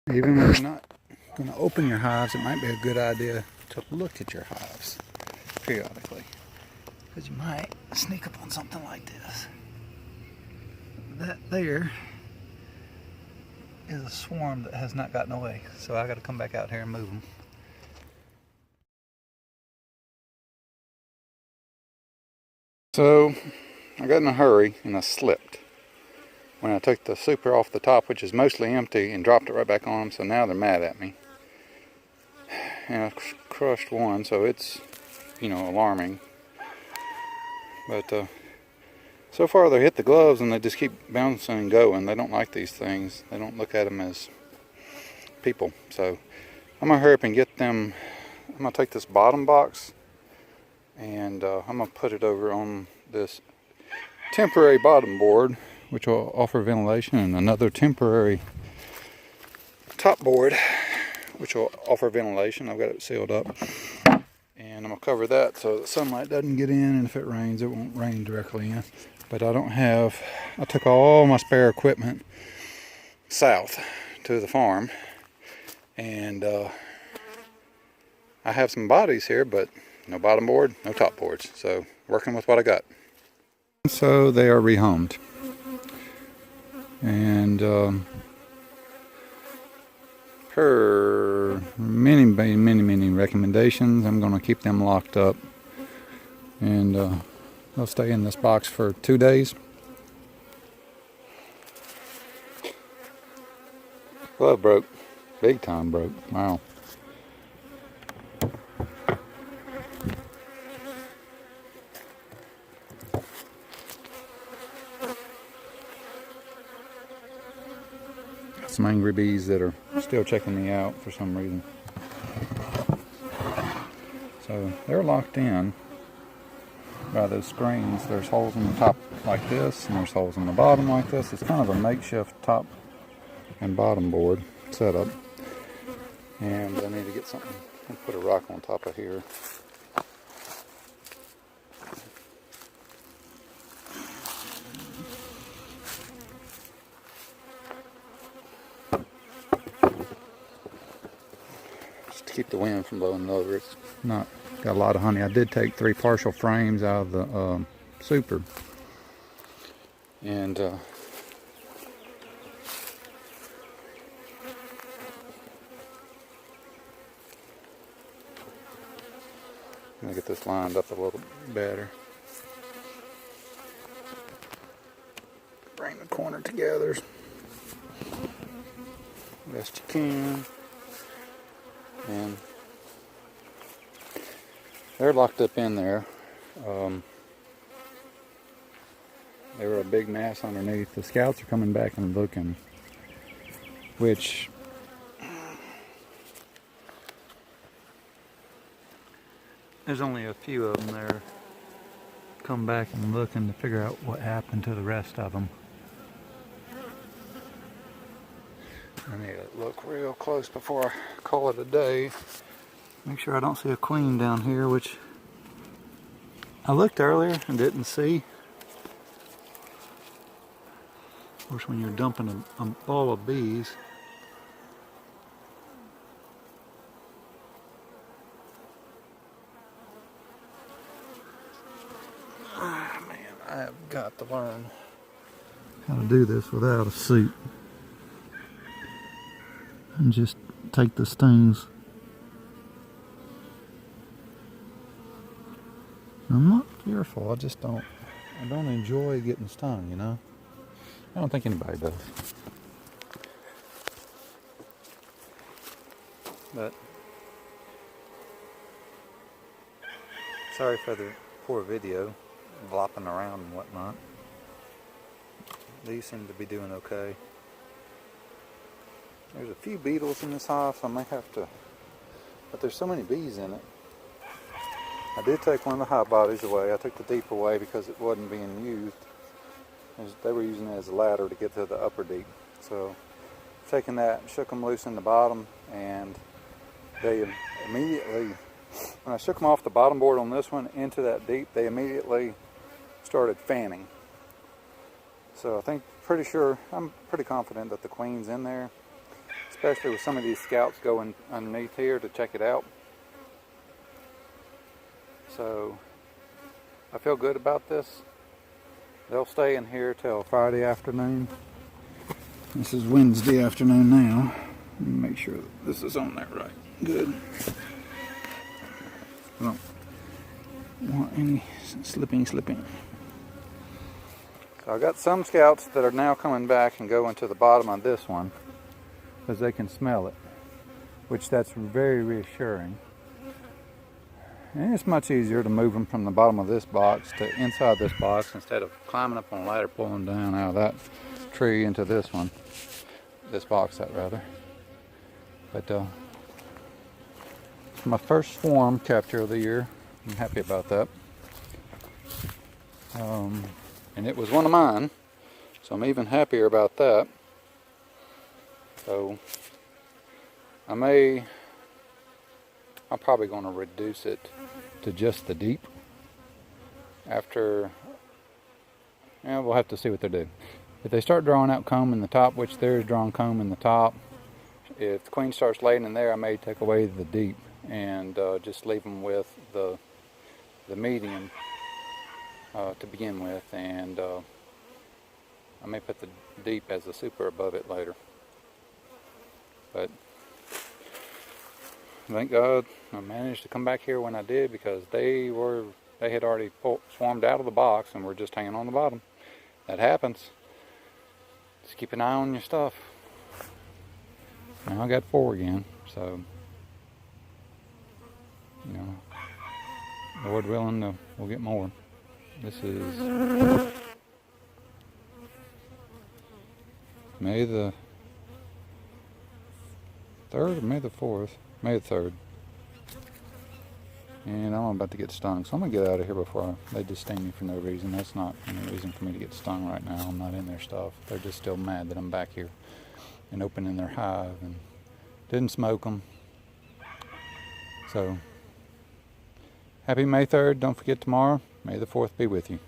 Even when you're not going to open your hives, it might be a good idea to look at your hives periodically, because you might sneak up on something like this. That there is a swarm that has not gotten away, so I got to come back out here and move them. So I got in a hurry and I slipped when I took the super off the top, which is mostly empty, and dropped it right back on them. So now they're mad at me, and I crushed one, so it's, you know, alarming. But so far they hit the gloves and they just keep bouncing and going. They don't like these things. They don't look at them as people. So I'm gonna hurry up and get them. I'm gonna take this bottom box and I'm gonna put it over on this temporary bottom board, which will offer ventilation, and another temporary top board, which will offer ventilation. I've got it sealed up, and I'm gonna cover that so the sunlight doesn't get in, and if it rains, it won't rain directly in. But I took all my spare equipment south to the farm, and I have some bodies here, but no bottom board, no top boards. So working with what I got. So they are rehomed, and per many recommendations, I'm going to keep them locked up, and they'll stay in this box for 2 days. Glove broke, big time broke. Wow. Some angry bees that are still checking me out for some reason. So they're locked in by those screens. There's holes in the top like this, and there's holes in the bottom like this. It's kind of a makeshift top and bottom board setup. And I need to get something and put a rock on top of here. Keep the wind from blowing it over. It's not got a lot of honey. I did take 3 partial frames out of the super, and I'm gonna get this lined up a little better. Bring the corner together best you can. And they're locked up in there. They were a big mass underneath. The scouts are coming back and looking, which there's only a few of them there. Come back and looking to figure out what happened to the rest of them. I need to look real close before I call it a day. Make sure I don't see a queen down here, which I looked earlier and didn't see. Of course, when you're dumping a ball of bees, man, I have got to learn how to do this without a suit. And just take the stings. I'm not fearful, I don't enjoy getting stung, you know? I don't think anybody does. But sorry for the poor video, flopping around and whatnot. These seem to be doing okay. There's a few beetles in this hive, so I may have to, but there's so many bees in it. I did take one of the hive bodies away. I took the deep away because it wasn't being used. They were using it as a ladder to get to the upper deep. So taking that, shook them loose in the bottom, and they immediately, when I shook them off the bottom board on this one into that deep, they immediately started fanning. So I'm pretty confident that the queen's in there. It's especially with some of these scouts going underneath here to check it out. So I feel good about this. They'll stay in here till Friday afternoon. This is Wednesday afternoon now. Let me make sure that this is on there right. Good. I don't want any slipping. So I got some scouts that are now coming back and going to the bottom of this one because they can smell it, which that's very reassuring. And it's much easier to move them from the bottom of this box to inside this box instead of climbing up on a ladder, pulling down out of that tree into this one. This box, that rather. But it's my first swarm capture of the year. I'm happy about that. And it was one of mine, so I'm even happier about that. So I'm probably going to reduce it to just the deep after. Yeah, we'll have to see what they do. If they start drawing out comb in the top, which there is drawn comb in the top, if the queen starts laying in there, I may take away the deep and just leave them with the medium to begin with, and I may put the deep as a super above it later. But thank God I managed to come back here when I did, because they had already swarmed out of the box and were just hanging on the bottom. That happens. Just keep an eye on your stuff. Now I got 4 again, so you know, Lord willing, we'll get more. This is May the 3rd or May the 4th? May the 3rd. And I'm about to get stung, so I'm going to get out of here before they just sting me for no reason. That's not any reason for me to get stung right now. I'm not in their stuff. They're just still mad that I'm back here and opening their hive and didn't smoke them. So, happy May 3rd. Don't forget tomorrow. May the 4th be with you.